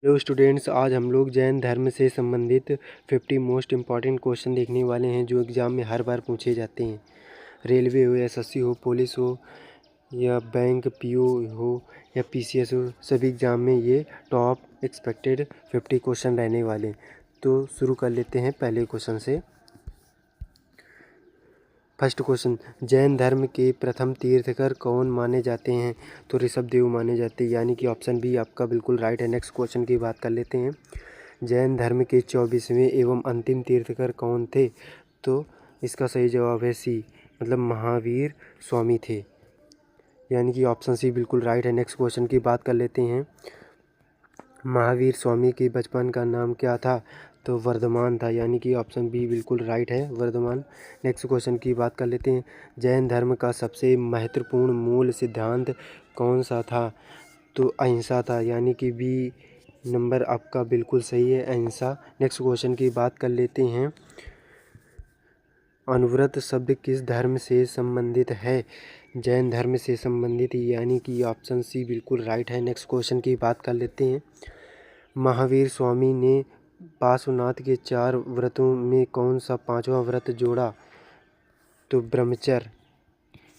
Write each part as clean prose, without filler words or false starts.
Hello students, आज हम लोग जैन धर्म से संबंधित 50 मोस्ट इम्पॉर्टेंट क्वेश्चन देखने वाले हैं जो एग्ज़ाम में हर बार पूछे जाते हैं। रेलवे हो, एसएससी हो, पुलिस हो या बैंक पीओ हो या पीसीएस हो, सभी एग्ज़ाम में ये टॉप एक्सपेक्टेड 50 क्वेश्चन रहने वाले हैं। तो शुरू कर लेते हैं पहले क्वेश्चन से। फर्स्ट क्वेश्चन, जैन धर्म के प्रथम तीर्थकर कौन माने जाते हैं? तो ऋषभदेव माने जाते हैं, यानी कि ऑप्शन बी आपका बिल्कुल राइट है। नेक्स्ट क्वेश्चन की बात कर लेते हैं। जैन धर्म के 24वें एवं अंतिम तीर्थकर कौन थे? तो इसका सही जवाब है सी, मतलब महावीर स्वामी थे, यानी कि ऑप्शन सी बिल्कुल राइट है। नेक्स्ट क्वेश्चन की बात कर लेते हैं। महावीर स्वामी के बचपन का नाम क्या था? तो वर्धमान था, यानी कि ऑप्शन बी बिल्कुल राइट है, वर्धमान। नेक्स्ट क्वेश्चन की बात कर लेते हैं। जैन धर्म का सबसे महत्वपूर्ण मूल सिद्धांत कौन सा था? तो अहिंसा था, यानी कि बी नंबर आपका बिल्कुल सही है, अहिंसा। नेक्स्ट क्वेश्चन की बात कर लेते हैं। अनुव्रत शब्द किस धर्म से संबंधित है? जैन धर्म से संबंधित, यानी कि ऑप्शन सी बिल्कुल राइट है। नेक्स्ट क्वेश्चन की बात कर लेते हैं। महावीर स्वामी ने पार्श्वनाथ के 4 व्रतों में कौन सा 5वां व्रत जोड़ा? तो ब्रह्मचर्य,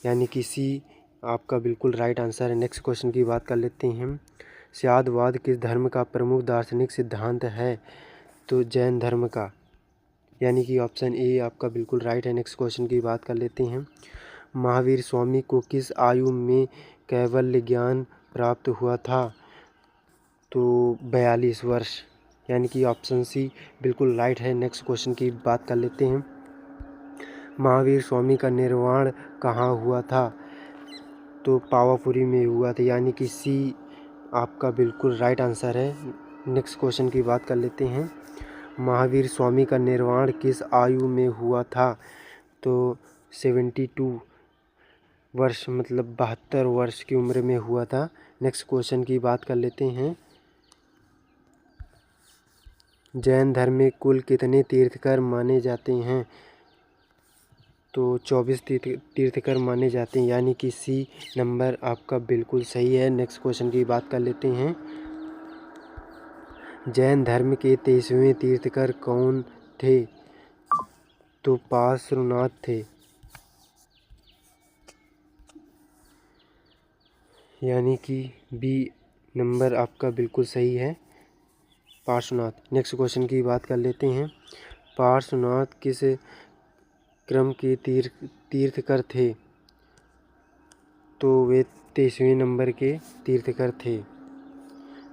यानी कि सी आपका बिल्कुल राइट आंसर है। नेक्स्ट क्वेश्चन की बात कर लेते हैं। स्यादवाद किस धर्म का प्रमुख दार्शनिक सिद्धांत है? तो जैन धर्म का, यानी कि ऑप्शन ए आपका बिल्कुल राइट है। नेक्स्ट क्वेश्चन की बात कर लेते हैं। महावीर स्वामी को किस आयु में कैवल्य ज्ञान प्राप्त हुआ था? तो 42 वर्ष, यानी कि ऑप्शन सी बिल्कुल राइट है। नेक्स्ट क्वेश्चन की बात कर लेते हैं। महावीर स्वामी का निर्वाण कहाँ हुआ था? तो पावापुरी में हुआ था, यानी कि सी आपका बिल्कुल राइट आंसर है। नेक्स्ट क्वेश्चन की बात कर लेते हैं। महावीर स्वामी का निर्वाण किस आयु में हुआ था? तो 72 वर्ष, मतलब 72 वर्ष की उम्र में हुआ था। नेक्स्ट क्वेश्चन की बात कर लेते हैं। जैन धर्म में कुल कितने तीर्थकर माने जाते हैं? तो 24 तीर्थकर माने जाते हैं, यानी कि सी नंबर आपका बिल्कुल सही है। नेक्स्ट क्वेश्चन की बात कर लेते हैं। जैन धर्म के 23वें तीर्थकर कौन थे? तो पार्श्वनाथ थे, यानी कि बी नंबर आपका बिल्कुल सही है, पार्श्वनाथ। नेक्स्ट क्वेश्चन की बात कर लेते हैं। पार्श्वनाथ किस क्रम के तीर्थकर थे? तो वे 23वें नंबर के तीर्थकर थे।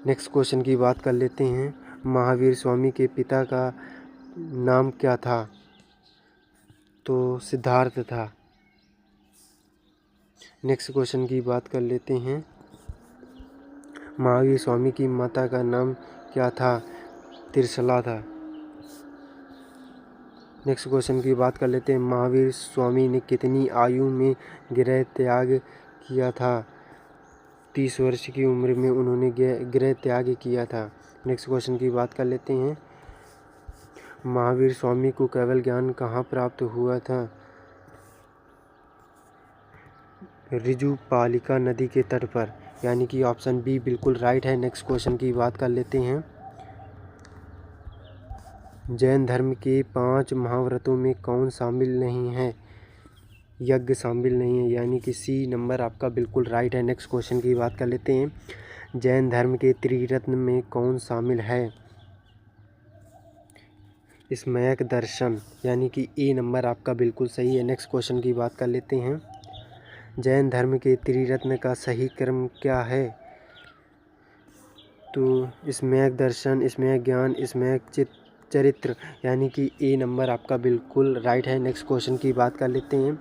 नेक्स्ट क्वेश्चन की बात कर लेते हैं। महावीर स्वामी के पिता का नाम क्या था? तो सिद्धार्थ था। नेक्स्ट क्वेश्चन की बात कर लेते हैं। महावीर स्वामी की माता का नाम क्या था? त्रिशला था। नेक्स्ट क्वेश्चन की बात कर लेते हैं। महावीर स्वामी ने कितनी आयु में गृह त्याग किया था? 30 वर्ष की उम्र में उन्होंने गृह त्याग किया था। नेक्स्ट क्वेश्चन की बात कर लेते हैं। महावीर स्वामी को केवल ज्ञान कहाँ प्राप्त हुआ था? ऋजुपालिका नदी के तट पर, यानी कि ऑप्शन बी बिल्कुल राइट है। नेक्स्ट क्वेश्चन की बात कर लेते हैं। जैन धर्म के 5 महाव्रतों में कौन शामिल नहीं है? यज्ञ शामिल नहीं है, यानी कि सी नंबर आपका बिल्कुल राइट है। नेक्स्ट क्वेश्चन की बात कर लेते हैं। जैन धर्म के त्रिरत्न में कौन शामिल है? सम्यक दर्शन, यानी कि ए नंबर आपका बिल्कुल सही है। नेक्स्ट क्वेश्चन की बात कर लेते हैं। जैन धर्म के त्रिरत्न का सही क्रम क्या है? तो सम्यक दर्शन, सम्यक ज्ञान, सम्यक चरित्र, यानी कि ए नंबर आपका बिल्कुल राइट है। नेक्स्ट क्वेश्चन की बात कर लेते हैं।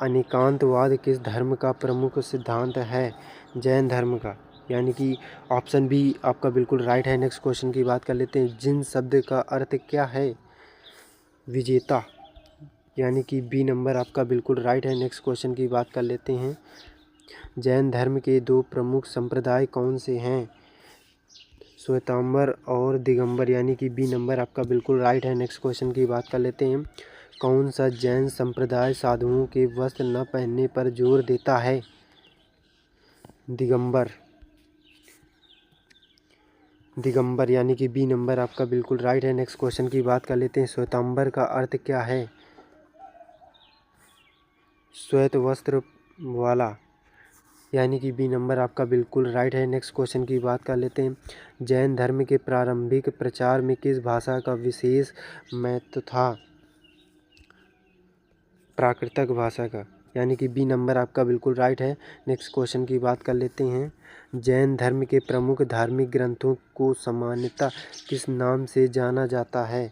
अनेकांतवाद किस धर्म का प्रमुख सिद्धांत है? जैन धर्म का, यानी कि ऑप्शन बी आपका बिल्कुल राइट है। नेक्स्ट क्वेश्चन की बात कर लेते हैं। जिन शब्द का अर्थ क्या है? विजेता, यानी कि बी नंबर आपका बिल्कुल राइट है। नेक्स्ट क्वेश्चन की बात कर लेते हैं। जैन धर्म के 2 प्रमुख संप्रदाय कौन से हैं? श्वेतांबर और दिगंबर, यानी कि बी नंबर आपका बिल्कुल राइट है। नेक्स्ट क्वेश्चन की बात कर लेते हैं। कौन सा जैन संप्रदाय साधुओं के वस्त्र न पहनने पर जोर देता है? दिगंबर। दिगंबर यानी कि बी नंबर आपका बिल्कुल राइट है। नेक्स्ट क्वेश्चन की बात कर लेते हैं। श्वेतांबर का अर्थ क्या है? श्वेत वस्त्र वाला यानी कि बी नंबर आपका बिल्कुल राइट है। नेक्स्ट क्वेश्चन की बात कर लेते हैं। जैन धर्म के प्रारंभिक प्रचार में किस भाषा का विशेष महत्व था? प्राकृतिक भाषा का यानी कि बी नंबर आपका बिल्कुल राइट है। नेक्स्ट क्वेश्चन की बात कर लेते हैं। जैन धर्म के प्रमुख धार्मिक ग्रंथों को सामान्यतः किस नाम से जाना जाता है?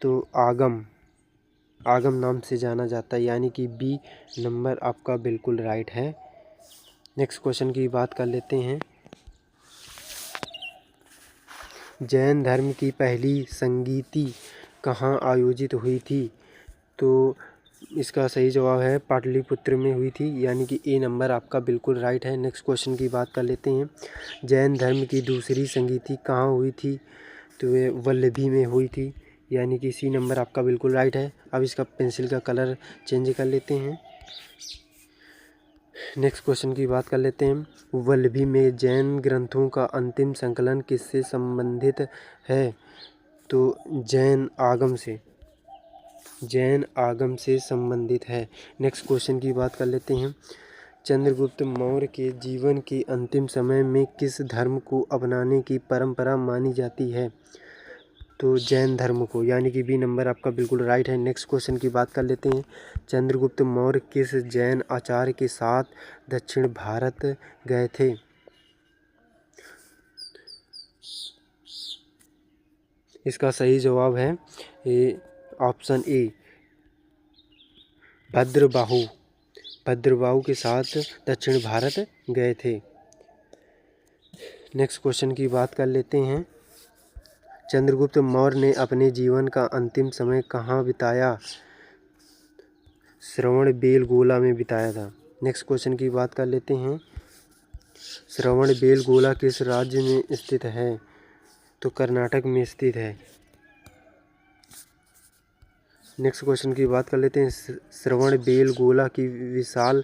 तो आगम नाम से जाना जाता है यानी कि बी नंबर आपका बिल्कुल राइट है। नेक्स्ट क्वेश्चन की बात कर लेते हैं। जैन धर्म की पहली संगीति कहाँ आयोजित हुई थी? तो इसका सही जवाब है पाटलिपुत्र में हुई थी यानी कि ए नंबर आपका बिल्कुल राइट है। नेक्स्ट क्वेश्चन की बात कर लेते हैं। जैन धर्म की दूसरी संगीति कहाँ हुई थी? तो वे वल्लभी में हुई थी यानी कि सी नंबर आपका बिल्कुल राइट है। अब इसका पेंसिल का कलर चेंज कर लेते हैं। नेक्स्ट क्वेश्चन की बात कर लेते हैं। वल्लभी में जैन ग्रंथों का अंतिम संकलन किससे संबंधित है? तो जैन आगम से संबंधित है। नेक्स्ट क्वेश्चन की बात कर लेते हैं। चंद्रगुप्त मौर्य के जीवन के अंतिम समय में किस धर्म को अपनाने की परंपरा मानी जाती है? तो जैन धर्म को यानी कि बी नंबर आपका बिल्कुल राइट है। नेक्स्ट क्वेश्चन की बात कर लेते हैं। चंद्रगुप्त मौर्य किस जैन आचार्य के साथ दक्षिण भारत गए थे? इसका सही जवाब है ऑप्शन ए भद्रबाहु के साथ दक्षिण भारत गए थे। नेक्स्ट क्वेश्चन की बात कर लेते हैं। चंद्रगुप्त मौर्य ने अपने जीवन का अंतिम समय कहाँ बिताया? श्रवणबेलगोला में बिताया था। नेक्स्ट क्वेश्चन की बात कर लेते हैं। श्रवणबेलगोला किस राज्य में स्थित है? तो कर्नाटक में स्थित है। नेक्स्ट क्वेश्चन की बात कर लेते हैं। श्रवणबेलगोला की विशाल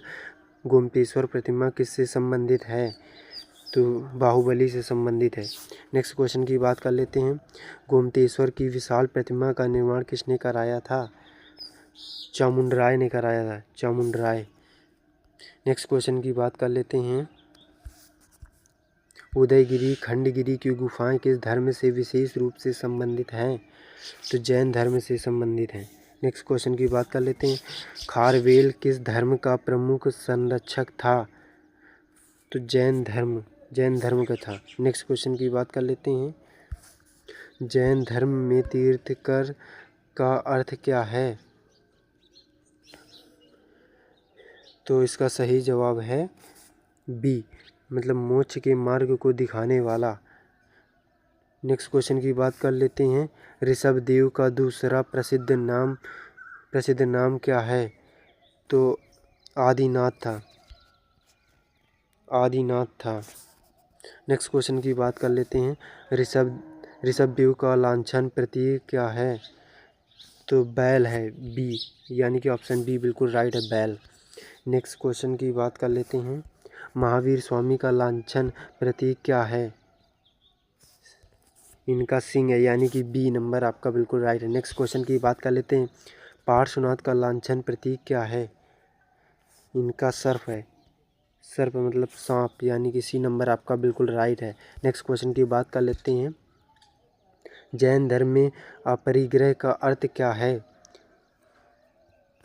गोमतेश्वर प्रतिमा किससे संबंधित है? तो बाहुबली से संबंधित है। नेक्स्ट क्वेश्चन की बात कर लेते हैं। गोमतेश्वर की विशाल प्रतिमा का निर्माण किसने कराया था? चामुंडराय ने कराया था, चामुंडराय। नेक्स्ट क्वेश्चन की बात कर लेते हैं। उदयगिरी खंडगिरी की गुफाएं किस धर्म से विशेष रूप से संबंधित हैं? तो जैन धर्म से संबंधित हैं। नेक्स्ट क्वेश्चन की बात कर लेते हैं। खारवेल किस धर्म का प्रमुख संरक्षक था? तो जैन धर्म का था। नेक्स्ट क्वेश्चन की बात कर लेते हैं। जैन धर्म में तीर्थंकर का अर्थ क्या है? तो इसका सही जवाब है बी मतलब मोक्ष के मार्ग को दिखाने वाला। नेक्स्ट क्वेश्चन की बात कर लेते हैं। ऋषभदेव का दूसरा प्रसिद्ध नाम क्या है? तो आदिनाथ था। नेक्स्ट क्वेश्चन की बात कर लेते हैं। ऋषभदेव का लांछन प्रतीक क्या है? तो बैल है, बी यानी कि ऑप्शन बी बिल्कुल राइट है, बैल। नेक्स्ट क्वेश्चन की बात कर लेते हैं। महावीर स्वामी का लांछन प्रतीक क्या है? इनका सिंह है यानी कि बी नंबर आपका बिल्कुल राइट है। नेक्स्ट क्वेश्चन की बात कर लेते हैं। पार्श्वनाथ का लांछन प्रतीक क्या है? इनका सर्प है, सर्प मतलब सांप यानी कि सी नंबर आपका बिल्कुल राइट है। नेक्स्ट क्वेश्चन की बात कर लेते हैं। जैन धर्म में अपरिग्रह का अर्थ क्या है?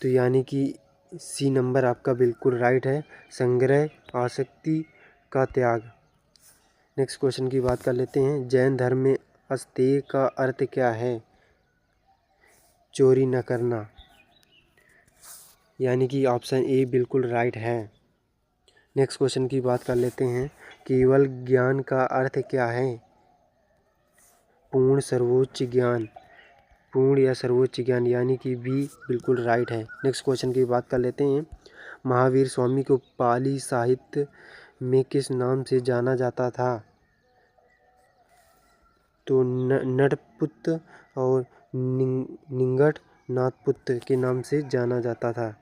तो यानी कि सी नंबर आपका बिल्कुल राइट है, संग्रह आसक्ति का त्याग। नेक्स्ट क्वेश्चन की बात कर लेते हैं। जैन धर्म में अस्तेय का अर्थ क्या है? चोरी न करना यानी कि ऑप्शन ए बिल्कुल राइट है। नेक्स्ट क्वेश्चन की बात कर लेते हैं। केवल ज्ञान का अर्थ क्या है? पूर्ण या सर्वोच्च ज्ञान यानी कि बी बिल्कुल राइट है। नेक्स्ट क्वेश्चन की बात कर लेते हैं। महावीर स्वामी को पाली साहित्य में किस नाम से जाना जाता था? तो नटपुत और निंगट नाथपुत के नाम से जाना जाता था।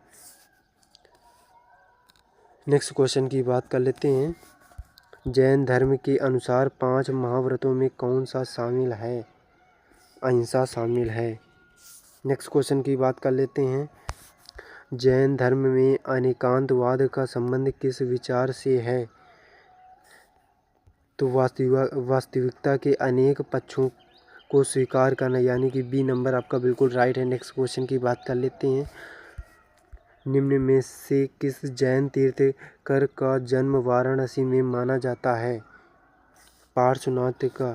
नेक्स्ट क्वेश्चन की बात कर लेते हैं। जैन धर्म के अनुसार 5 महाव्रतों में कौन सा शामिल है? अहिंसा शामिल है। नेक्स्ट क्वेश्चन की बात कर लेते हैं। जैन धर्म में अनेकांतवाद का संबंध किस विचार से है? तो वास्तविकता के अनेक पक्षों को स्वीकार करना, यानी कि बी नंबर आपका बिल्कुल राइट है। नेक्स्ट क्वेश्चन की बात कर लेते हैं। निम्न में से किस जैन तीर्थंकर का जन्म वाराणसी में माना जाता है? पार्श्वनाथ का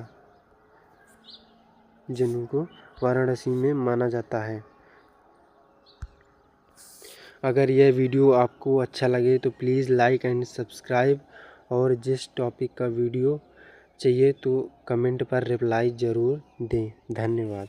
जन्म को वाराणसी में माना जाता है। अगर यह वीडियो आपको अच्छा लगे तो प्लीज़ लाइक एंड सब्सक्राइब, और जिस टॉपिक का वीडियो चाहिए तो कमेंट पर रिप्लाई ज़रूर दें। धन्यवाद।